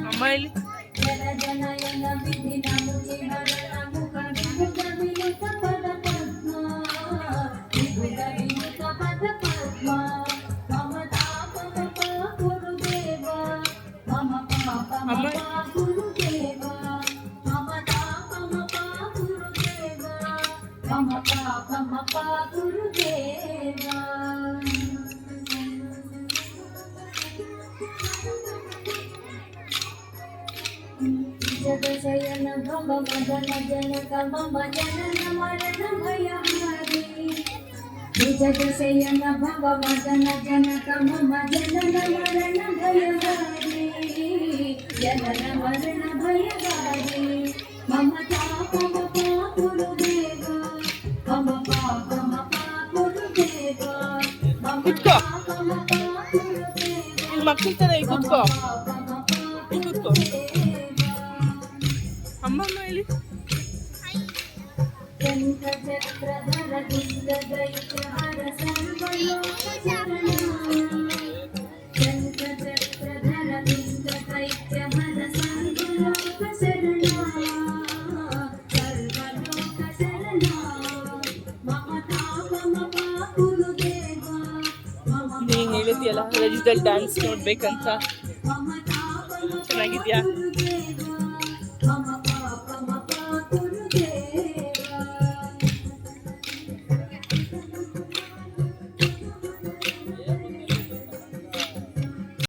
అమ్మాయిలు జగశయన భవ మదన జనక మమ జనన మరణ భయహారి జగశయన భవ మదన జనక మమ జనన మరణ భయహారి జనన మరణ భయహారి మమ తాపమ పాపురు దేవ మమ పాపమ పాపురు దేవ మమ తాపమ పాపురు దేవ మక్కుతుంది కూర్చో కూర్చో అమ్మమ్మాయిలు చక్రధర దుండ దైత్యహర సర్వలోక శరణ చక్రధర దుండ దైత్యహర సర్వలోక శరణ సర్వలోక శరణ మమ ತಾಪಮ ಪಾಪುರು ದೇವ ನೀನು ಹೇಳ್ತೀಯಲ್ಲ ವೆಜಿಟಲ್ ಡ್ಯಾನ್ಸ್ ನೋಡ್ಬೇಕಂತ ಮಮ ತಾಪಮ ಚೆನ್ನಾಗಿದ್ಯಾ?